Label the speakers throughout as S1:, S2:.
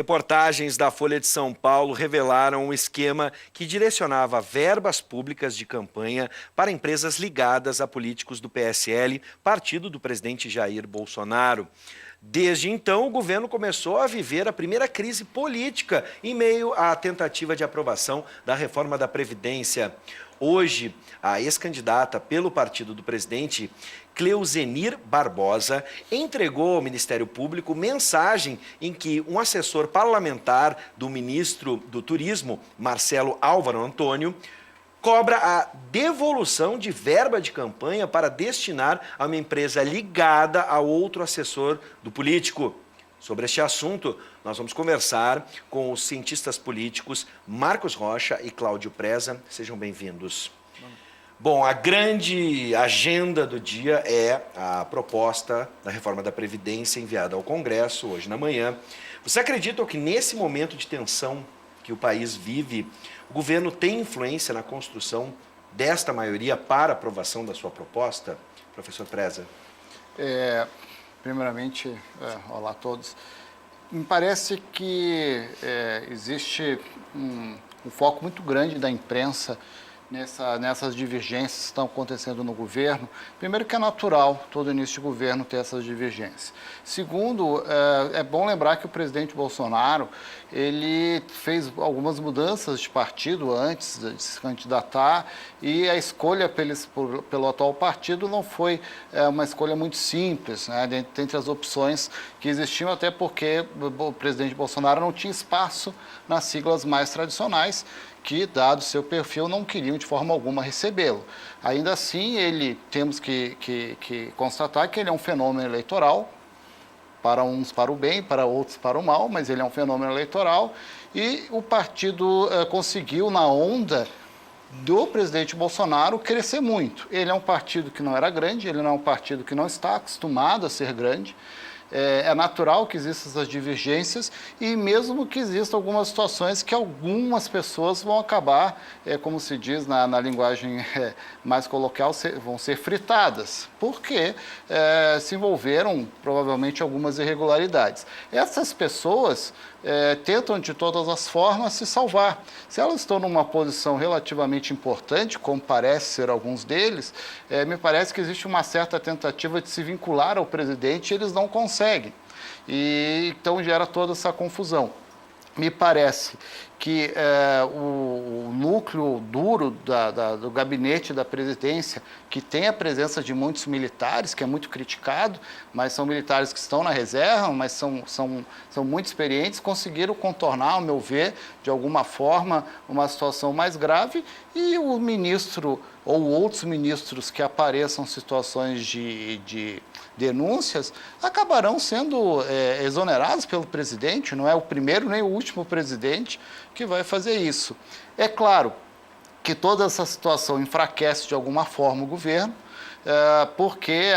S1: Reportagens da Folha de São Paulo revelaram um esquema que direcionava verbas públicas de campanha para empresas ligadas a políticos do PSL, partido do presidente Jair Bolsonaro. Desde então, o governo começou a viver a primeira crise política em meio à tentativa de aprovação da reforma da Previdência. Hoje, a ex-candidata pelo partido do presidente, Cleusenir Barbosa, entregou ao Ministério Público mensagem em que um assessor parlamentar do ministro do Turismo, Marcelo Álvaro Antônio, cobra a devolução de verba de campanha para destinar a uma empresa ligada a outro assessor do político. Sobre este assunto, nós vamos conversar com os cientistas políticos Marcos Rocha e Cláudio Preza. Sejam bem-vindos. Bom, a grande agenda do dia é a proposta da reforma da Previdência enviada ao Congresso hoje na manhã. Você acredita que nesse momento de tensão que o país vive, o governo tem influência na construção desta maioria para aprovação da sua proposta? Professor Preza.
S2: Primeiramente, olá a todos. Me parece que existe um foco muito grande da imprensa nessas divergências que estão acontecendo no governo. Primeiro que é natural todo início de governo ter essas divergências. Segundo, é bom lembrar que o presidente Bolsonaro, ele fez algumas mudanças de partido antes de se candidatar e a escolha pelo atual partido não foi uma escolha muito simples, né, dentre as opções que existiam, até porque o presidente Bolsonaro não tinha espaço nas siglas mais tradicionais, que, dado seu perfil, não queriam de forma alguma recebê-lo. Ainda assim, temos que constatar que ele é um fenômeno eleitoral, para uns para o bem, para outros para o mal, mas ele é um fenômeno eleitoral e o partido conseguiu, na onda do presidente Bolsonaro, crescer muito. Ele é um partido que não era grande, ele não é um partido que não está acostumado a ser grande. É natural que existam essas divergências e mesmo que existam algumas situações que algumas pessoas vão acabar, como se diz na linguagem mais coloquial, vão ser fritadas, porque se envolveram provavelmente algumas irregularidades. Essas pessoas tentam de todas as formas se salvar. Se elas estão numa posição relativamente importante, como parece ser alguns deles, me parece que existe uma certa tentativa de se vincular ao presidente e eles não conseguem. E então gera toda essa confusão. Me parece que o núcleo duro do gabinete da presidência, que tem a presença de muitos militares, que é muito criticado, mas são militares que estão na reserva, mas são muito experientes, conseguiram contornar, ao meu ver, de alguma forma, uma situação mais grave, e o ministro ou outros ministros que apareçam em situações de denúncias acabarão sendo exonerados pelo presidente. Não é o primeiro nem o último presidente que vai fazer isso. É claro que toda essa situação enfraquece de alguma forma o governo, porque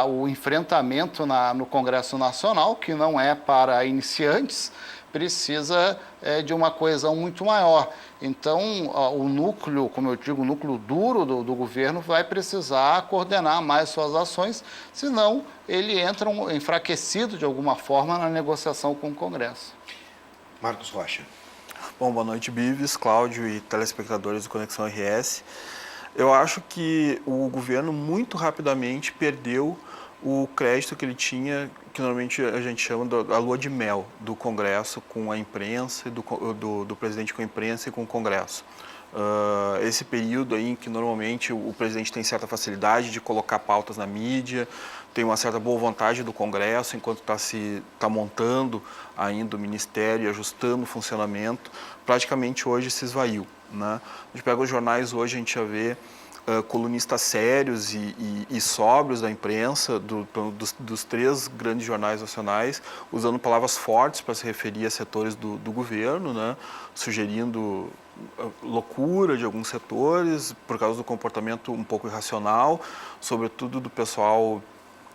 S2: o enfrentamento no Congresso Nacional, que não é para iniciantes, precisa de uma coesão muito maior. Então, o núcleo, como eu digo, o núcleo duro do governo vai precisar coordenar mais suas ações, senão ele entra enfraquecido de alguma forma na negociação com o Congresso.
S1: Marcos Rocha.
S3: Bom, boa noite, Bives, Cláudio e telespectadores do Conexão RS. Eu acho que o governo muito rapidamente perdeu o crédito que ele tinha, que normalmente a gente chama da lua de mel do Congresso com a imprensa, do presidente com a imprensa e com o Congresso. Esse período aí em que normalmente o presidente tem certa facilidade de colocar pautas na mídia, tem uma certa boa vontade do Congresso enquanto está montando ainda o Ministério e ajustando o funcionamento, praticamente hoje se esvaiu, né? A gente pega os jornais hoje, a gente já vê colunistas sérios e sóbrios da imprensa, dos três grandes jornais nacionais, usando palavras fortes para se referir a setores do governo, né? Sugerindo loucura de alguns setores por causa do comportamento um pouco irracional, sobretudo do pessoal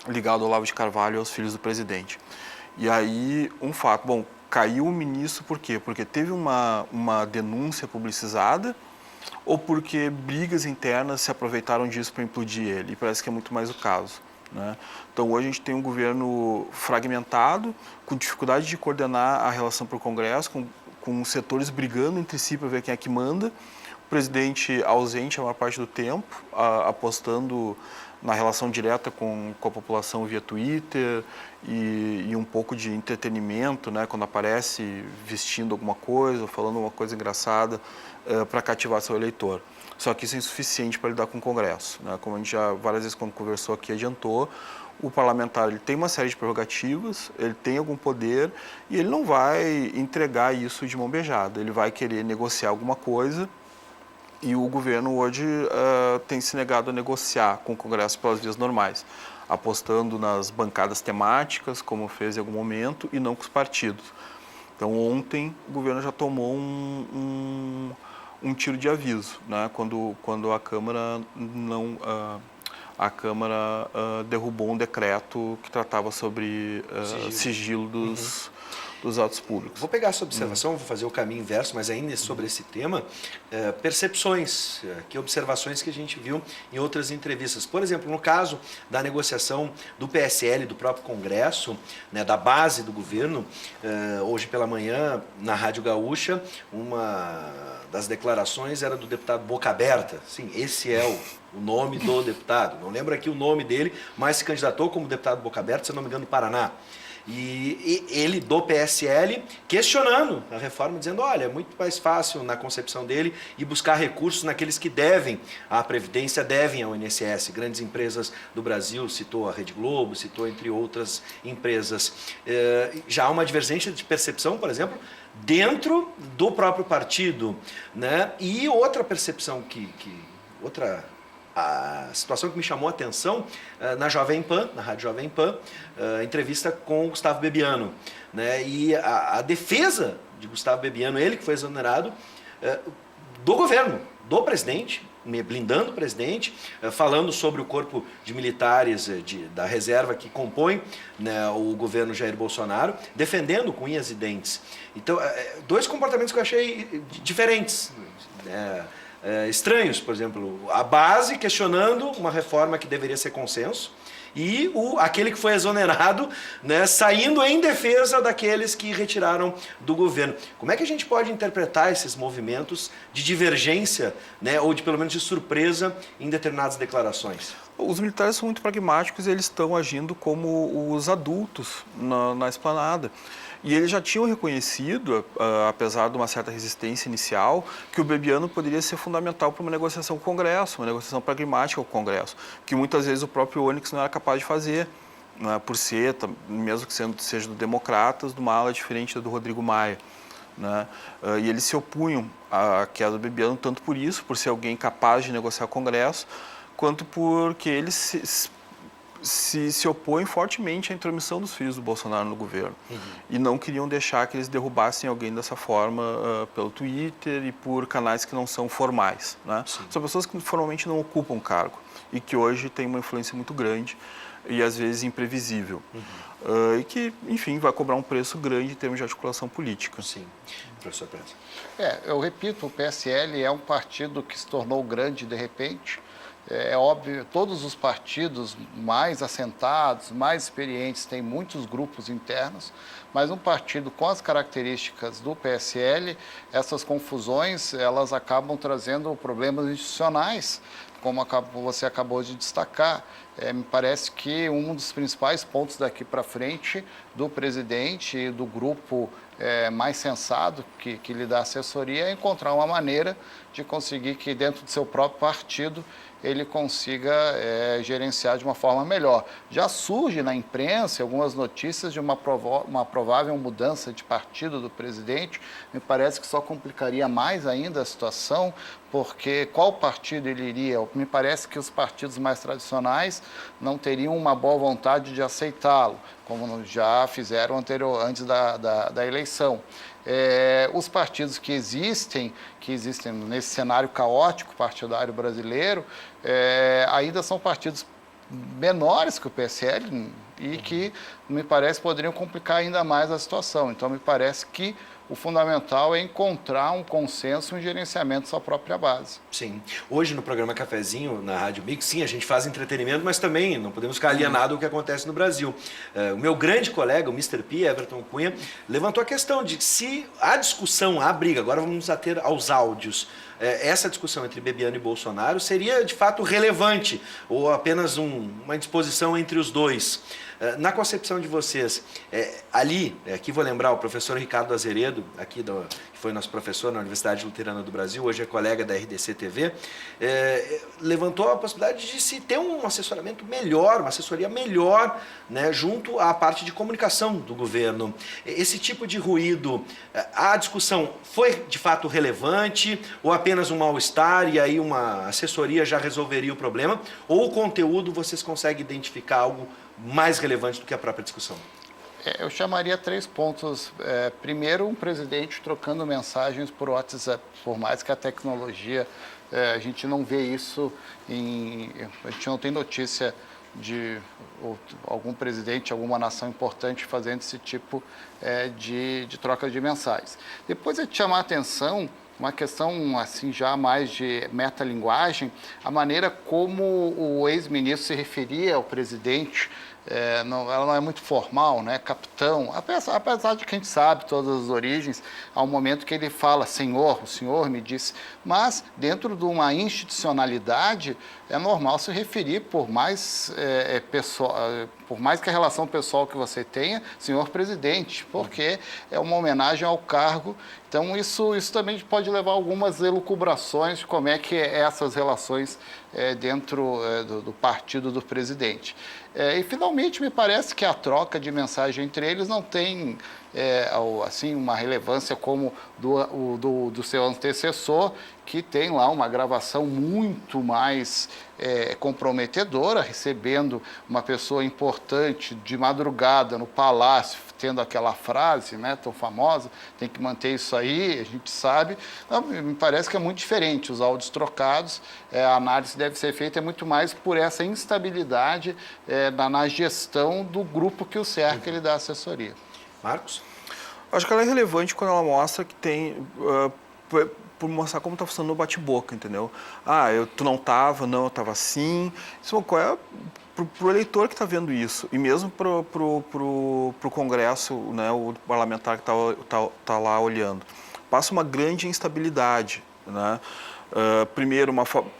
S3: ligado ao Olavo de Carvalho e aos filhos do presidente. E aí, um fato, bom, caiu o ministro por quê? Porque teve uma denúncia publicizada ou porque brigas internas se aproveitaram disso para implodir ele? E parece que é muito mais o caso. né? Então, hoje a gente tem um governo fragmentado, com dificuldade de coordenar a relação para o Congresso, com setores brigando entre si para ver quem é que manda, o presidente ausente a maior parte do tempo, apostando na relação direta com a população via Twitter e um pouco de entretenimento, né, quando aparece vestindo alguma coisa, falando uma coisa engraçada para cativar seu eleitor. Só que isso é insuficiente para lidar com o Congresso, né? Como a gente já várias vezes quando conversou aqui adiantou, o parlamentar ele tem uma série de prerrogativas, ele tem algum poder e ele não vai entregar isso de mão beijada, ele vai querer negociar alguma coisa. E o governo hoje tem se negado a negociar com o Congresso pelas vias normais, apostando nas bancadas temáticas, como fez em algum momento, e não com os partidos. Então, ontem, o governo já tomou um tiro de aviso, né? Quando a Câmara derrubou um decreto que tratava sobre sigilo dos atos públicos.
S1: Vou pegar essa observação, vou fazer o caminho inverso, mas ainda sobre esse tema, percepções, que observações que a gente viu em outras entrevistas. Por exemplo, no caso da negociação do PSL, do próprio Congresso, né, da base do governo, hoje pela manhã, na Rádio Gaúcha, uma das declarações era do deputado Boca Aberta. Sim, esse é o nome do deputado. Não lembro aqui o nome dele, mas se candidatou como deputado Boca Aberta, se não me engano, no Paraná. E ele, do PSL, questionando a reforma, dizendo, olha, é muito mais fácil na concepção dele ir buscar recursos naqueles que devem à Previdência, devem ao INSS. Grandes empresas do Brasil, citou a Rede Globo, citou entre outras empresas. Já há uma divergência de percepção, por exemplo, dentro do próprio partido, né? E outra percepção a situação que me chamou a atenção na Jovem Pan, na Rádio Jovem Pan, entrevista com o Gustavo Bebiano, né? E a defesa de Gustavo Bebiano, ele que foi exonerado, do governo, do presidente, blindando o presidente, falando sobre o corpo de militares da reserva que compõe, né, o governo Jair Bolsonaro, defendendo com unhas e dentes. Então, dois comportamentos que eu achei diferentes, estranhos. Por exemplo, a base questionando uma reforma que deveria ser consenso e aquele que foi exonerado, né, saindo em defesa daqueles que retiraram do governo. Como é que a gente pode interpretar esses movimentos de divergência, né, ou de pelo menos de surpresa em determinadas declarações?
S3: Os militares são muito pragmáticos e eles estão agindo como os adultos na esplanada. E eles já tinham reconhecido, apesar de uma certa resistência inicial, que o Bebiano poderia ser fundamental para uma negociação com o Congresso, uma negociação pragmática com o Congresso, que muitas vezes o próprio Onyx não era capaz de fazer, né, por ser, mesmo que seja do Democratas, de uma ala diferente do Rodrigo Maia, né? E eles se opunham à queda do Bebiano tanto por isso, por ser alguém capaz de negociar com o Congresso, quanto porque eles se opõem fortemente à intromissão dos filhos do Bolsonaro no governo. E não queriam deixar que eles derrubassem alguém dessa forma pelo Twitter e por canais que não são formais, né? São pessoas que formalmente não ocupam cargo e que hoje têm uma influência muito grande e às vezes imprevisível. E que, enfim, vai cobrar um preço grande em termos de articulação política.
S1: Sim. Professor Pérez.
S2: Eu repito, o PSL é um partido que se tornou grande de repente. É óbvio, todos os partidos mais assentados, mais experientes, têm muitos grupos internos, mas um partido com as características do PSL, essas confusões, elas acabam trazendo problemas institucionais, como você acabou de destacar. Me parece que um dos principais pontos daqui para frente do presidente e do grupo mais sensado que lhe dá assessoria é encontrar uma maneira de conseguir que dentro do seu próprio partido ele consiga gerenciar de uma forma melhor. Já surge na imprensa algumas notícias de uma provável mudança de partido do presidente. Me parece que só complicaria mais ainda a situação, porque qual partido ele iria? Me parece que os partidos mais tradicionais não teriam uma boa vontade de aceitá-lo, como já fizeram antes da eleição. Os partidos que existem nesse cenário caótico partidário brasileiro, ainda são partidos menores que o PSL e que, me parece, poderiam complicar ainda mais a situação. Então, me parece que o fundamental é encontrar um consenso, um gerenciamento da sua própria base.
S1: Sim. Hoje no programa Cafezinho, na Rádio Mix, sim, a gente faz entretenimento, mas também não podemos ficar alienados ao que acontece no Brasil. O meu grande colega, o Mr. P, Everton Cunha, levantou a questão de se a discussão, a briga, agora vamos nos ater aos áudios, essa discussão entre Bebiano e Bolsonaro seria de fato relevante ou apenas uma indisposição entre os dois. Na concepção de vocês, ali, aqui vou lembrar o professor Ricardo Azeredo, aqui que foi nosso professor na Universidade Luterana do Brasil, hoje é colega da RDC TV, levantou a possibilidade de se ter um assessoramento melhor, uma assessoria melhor, né, junto à parte de comunicação do governo. Esse tipo de ruído, a discussão foi de fato relevante ou apenas um mal-estar e aí uma assessoria já resolveria o problema? Ou o conteúdo vocês conseguem identificar algo mais relevante do que a própria discussão?
S2: Eu chamaria 3 pontos. Primeiro, um presidente trocando mensagens por WhatsApp, por mais que a tecnologia, a gente não vê isso, a gente não tem notícia de algum presidente, alguma nação importante fazendo esse tipo de troca de mensagens. Depois é de chamar a atenção uma questão assim já mais de metalinguagem, a maneira como o ex-ministro se referia ao presidente. Ela não é muito formal, né? Capitão, apesar de que a gente sabe todas as origens, há um momento que ele fala senhor, o senhor me disse, mas dentro de uma institucionalidade é normal se referir por mais que a relação pessoal que você tenha, senhor presidente, porque é uma homenagem ao cargo. Então isso também pode levar a algumas elucubrações de como é que essas relações dentro do partido do presidente. E, finalmente, me parece que a troca de mensagem entre eles não tem assim, uma relevância como do seu antecessor, que tem lá uma gravação muito mais comprometedora, recebendo uma pessoa importante de madrugada no palácio, tendo aquela frase, né, tão famosa, tem que manter isso aí, a gente sabe. Então, me parece que é muito diferente os áudios trocados, a análise deve ser feita muito mais por essa instabilidade na gestão do grupo que o cerca, ele dá assessoria.
S1: Marcos?
S3: Acho que ela é relevante quando ela mostra que tem... por mostrar como está funcionando no bate-boca, entendeu? Tu não estava, não, eu estava assim. Isso qual é para o eleitor que está vendo isso, e mesmo para o Congresso, né, o parlamentar que está lá olhando. Passa uma grande instabilidade, né? Primeiro,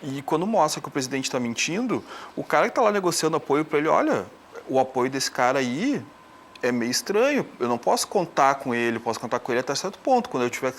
S3: e quando mostra que o presidente está mentindo, o cara que está lá negociando apoio para ele, olha, o apoio desse cara aí é meio estranho, eu não posso contar com ele, posso contar com ele até certo ponto, quando eu tiver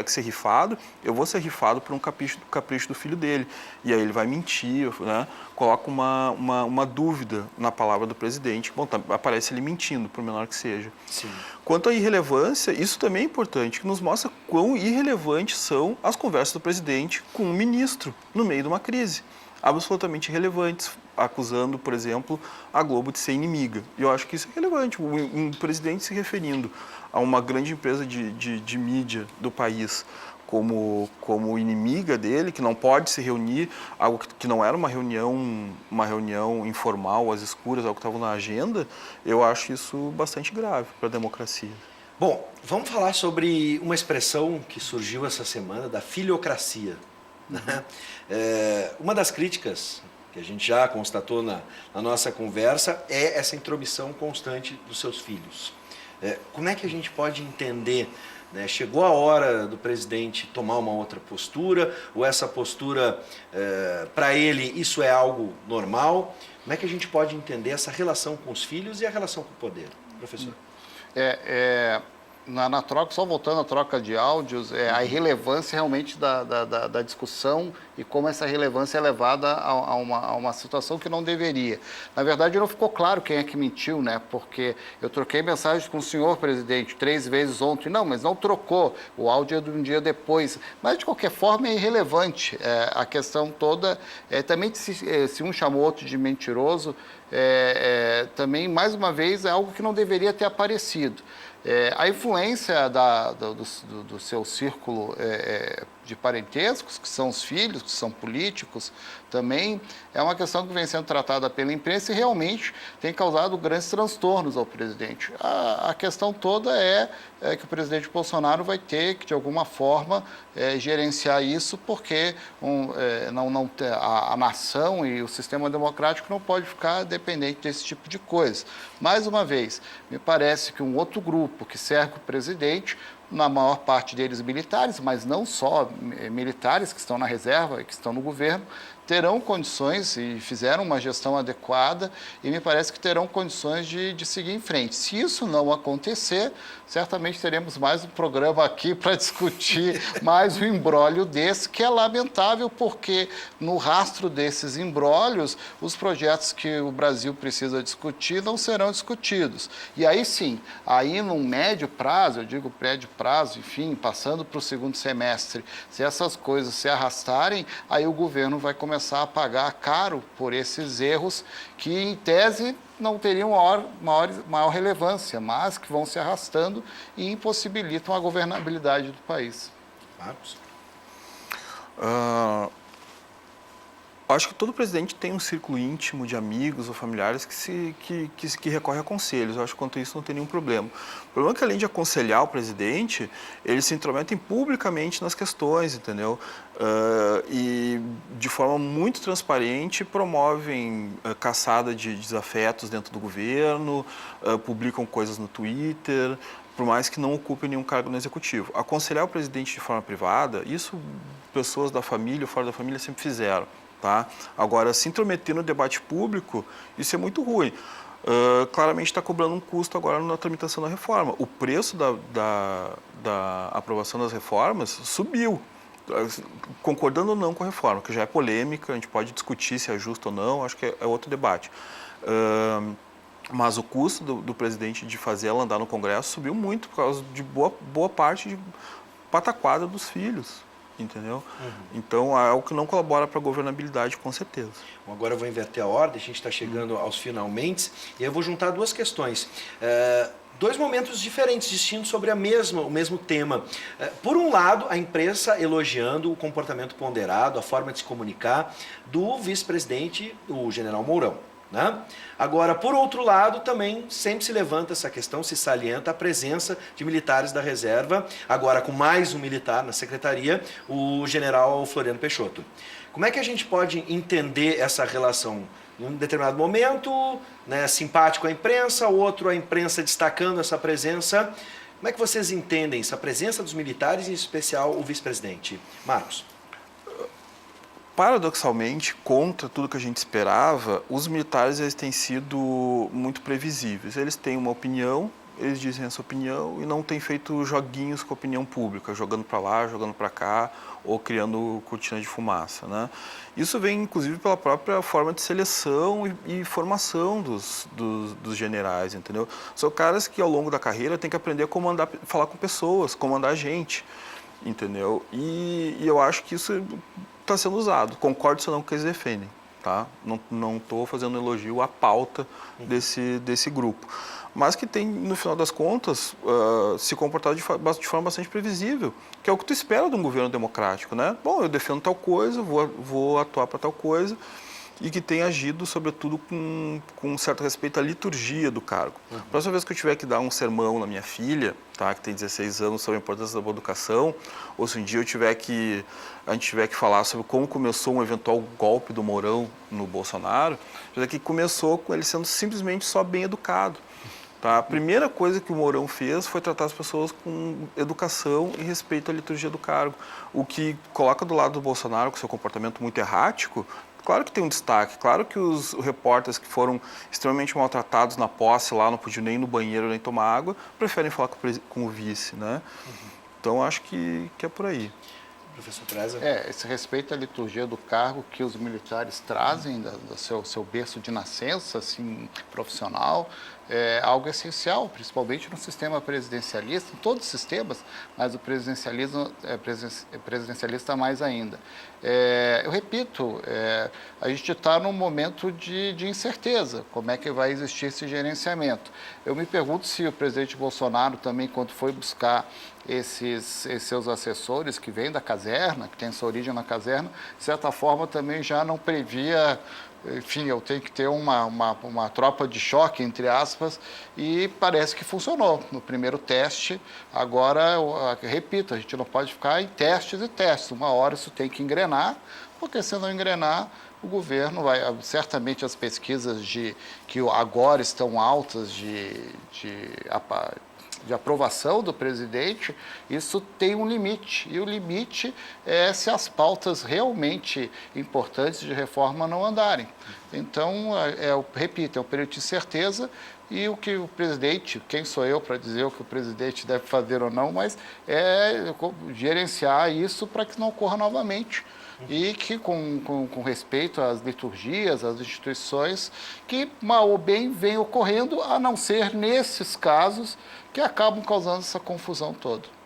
S3: que ser rifado, eu vou ser rifado por um capricho do filho dele. E aí ele vai mentir, né? Coloca uma dúvida na palavra do presidente. Bom, aparece ele mentindo, por menor que seja.
S1: Sim.
S3: Quanto à irrelevância, isso também é importante, que nos mostra quão irrelevantes são as conversas do presidente com um ministro no meio de uma crise. Absolutamente irrelevantes, acusando, por exemplo, a Globo de ser inimiga. E eu acho que isso é relevante. Um presidente se referindo a uma grande empresa de mídia do país como inimiga dele, que não pode se reunir, algo que não era uma reunião informal, às escuras, algo que estava na agenda, eu acho isso bastante grave para a democracia.
S1: Bom, vamos falar sobre uma expressão que surgiu essa semana, da filiocracia. Né? Uma das críticas que a gente já constatou na nossa conversa é essa intromissão constante dos seus filhos. Como é que a gente pode entender, né? Chegou a hora do presidente tomar uma outra postura, ou essa postura, para ele, isso é algo normal? Como é que a gente pode entender essa relação com os filhos e a relação com o poder? Professor.
S2: Na troca, só voltando à troca de áudios, a irrelevância realmente da discussão e como essa relevância é levada a uma situação que não deveria. Na verdade, não ficou claro quem é que mentiu, né? Porque eu troquei mensagens com o senhor presidente 3 vezes ontem. Não, mas não trocou. O áudio é de um dia depois. Mas, de qualquer forma, é irrelevante. A questão toda, também se um chamou outro de mentiroso, também, mais uma vez, é algo que não deveria ter aparecido. A influência do seu círculo de parentescos, que são os filhos, que são políticos, também é uma questão que vem sendo tratada pela imprensa e realmente tem causado grandes transtornos ao presidente. A questão toda é que o presidente Bolsonaro vai ter que, de alguma forma, gerenciar isso, porque a nação e o sistema democrático não pode ficar dependente desse tipo de coisa. Mais uma vez, me parece que um outro grupo que cerca o presidente, na maior parte deles militares, mas não só militares que estão na reserva e que estão no governo, terão condições e fizeram uma gestão adequada e me parece que terão condições de seguir em frente. Se isso não acontecer, certamente teremos mais um programa aqui para discutir mais um imbróglio desse, que é lamentável, porque no rastro desses imbróglios, os projetos que o Brasil precisa discutir não serão discutidos. E aí sim, aí num médio prazo, eu digo médio prazo, enfim, passando para o segundo semestre, se essas coisas se arrastarem, aí o governo vai começar a pagar caro por esses erros que, em tese, não teriam maior relevância, mas que vão se arrastando e impossibilitam a governabilidade do país.
S1: Marcos?
S3: Acho que todo presidente tem um círculo íntimo de amigos ou familiares que recorre a conselhos. Eu acho que quanto a isso não tem nenhum problema. O problema é que, além de aconselhar o presidente, eles se intrometem publicamente nas questões, entendeu? E, de forma muito transparente, promovem caçada de desafetos dentro do governo, publicam coisas no Twitter, por mais que não ocupem nenhum cargo no executivo. Aconselhar o presidente de forma privada, isso pessoas da família ou fora da família sempre fizeram. Tá? Agora, se intrometer no debate público, isso é muito ruim. Claramente está cobrando um custo agora na tramitação da reforma. O preço da aprovação das reformas subiu, concordando ou não com a reforma, que já é polêmica, a gente pode discutir se é justo ou não, acho que é outro debate. Mas o custo do presidente de fazer ela andar no Congresso subiu muito por causa de boa parte de pataquada dos filhos. Entendeu? Então, é algo que não colabora para a governabilidade, com certeza.
S1: Bom, agora eu vou inverter a ordem, a gente está chegando aos finalmente, e eu vou juntar duas questões. Dois momentos diferentes, distintos sobre o mesmo tema. Por um lado, a imprensa elogiando o comportamento ponderado, a forma de se comunicar do vice-presidente, o general Mourão. Né? Agora, por outro lado, também sempre se levanta essa questão, se salienta a presença de militares da reserva, agora com mais um militar na secretaria, o general Floriano Peixoto. Como é que a gente pode entender essa relação? Em um determinado momento, né, simpático à imprensa, outro a imprensa destacando essa presença. Como é que vocês entendem essa presença dos militares, em especial o vice-presidente? Marcos?
S3: Paradoxalmente, contra tudo que a gente esperava, os militares eles têm sido muito previsíveis. Eles têm uma opinião, eles dizem essa opinião e não têm feito joguinhos com a opinião pública, jogando para lá, jogando para cá ou criando cortina de fumaça, né? Isso vem, inclusive, pela própria forma de seleção e formação dos generais, entendeu? São caras que, ao longo da carreira, têm que aprender a comandar, falar com pessoas, comandar gente, entendeu? E eu acho que isso está sendo usado. Concordo ou não com o que eles defendem, tá? Não estou fazendo elogio à pauta desse grupo. Mas que tem, no final das contas, se comportado de forma bastante previsível, que é o que tu espera de um governo democrático, né? Bom, eu defendo tal coisa, vou atuar para tal coisa, e que tem agido, sobretudo, com um certo respeito à liturgia do cargo. A próxima vez que eu tiver que dar um sermão na minha filha, tá, que tem 16 anos, sobre a importância da boa educação, ou se um dia a gente tiver que falar sobre como começou um eventual golpe do Mourão no Bolsonaro, que começou com ele sendo simplesmente só bem educado. Tá? A primeira coisa que o Mourão fez foi tratar as pessoas com educação e respeito à liturgia do cargo. O que coloca do lado do Bolsonaro, com seu comportamento muito errático, claro que tem um destaque, claro que os repórteres que foram extremamente maltratados na posse lá, não podiam nem ir no banheiro nem tomar água, preferem falar com o vice, né? Então, acho que é por aí.
S1: Professor Treza?
S2: Esse respeito à liturgia do cargo que os militares trazem do seu berço de nascença, assim, profissional, é algo essencial, principalmente no sistema presidencialista, em todos os sistemas, mas o presidencialismo presidencialista mais ainda. Eu repito, a gente está num momento de incerteza, como é que vai existir esse gerenciamento. Eu me pergunto se o presidente Bolsonaro também, quando foi buscar esses seus assessores que vêm da caserna, que tem sua origem na caserna, de certa forma também já não previa, enfim, eu tenho que ter uma tropa de choque, entre aspas, e parece que funcionou no primeiro teste. Agora, repito, a gente não pode ficar em testes e testes. Uma hora isso tem que engrenar, porque se não engrenar, o governo vai, certamente as pesquisas que agora estão altas de aprovação do presidente, isso tem um limite. E o limite é se as pautas realmente importantes de reforma não andarem. Então, repito, é um período de incerteza e o que o presidente, quem sou eu para dizer o que o presidente deve fazer ou não, mas é gerenciar isso para que não ocorra novamente. E que, com respeito às liturgias, às instituições, que mal ou bem vem ocorrendo, a não ser nesses casos que acabam causando essa confusão toda.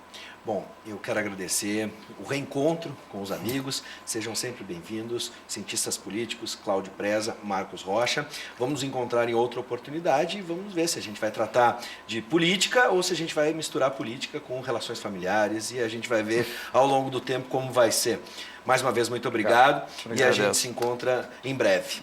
S1: Bom, eu quero agradecer o reencontro com os amigos, sejam sempre bem-vindos, cientistas políticos, Cláudio Preza, Marcos Rocha. Vamos nos encontrar em outra oportunidade e vamos ver se a gente vai tratar de política ou se a gente vai misturar política com relações familiares e a gente vai ver ao longo do tempo como vai ser. Mais uma vez, muito obrigado e a gente se encontra em breve.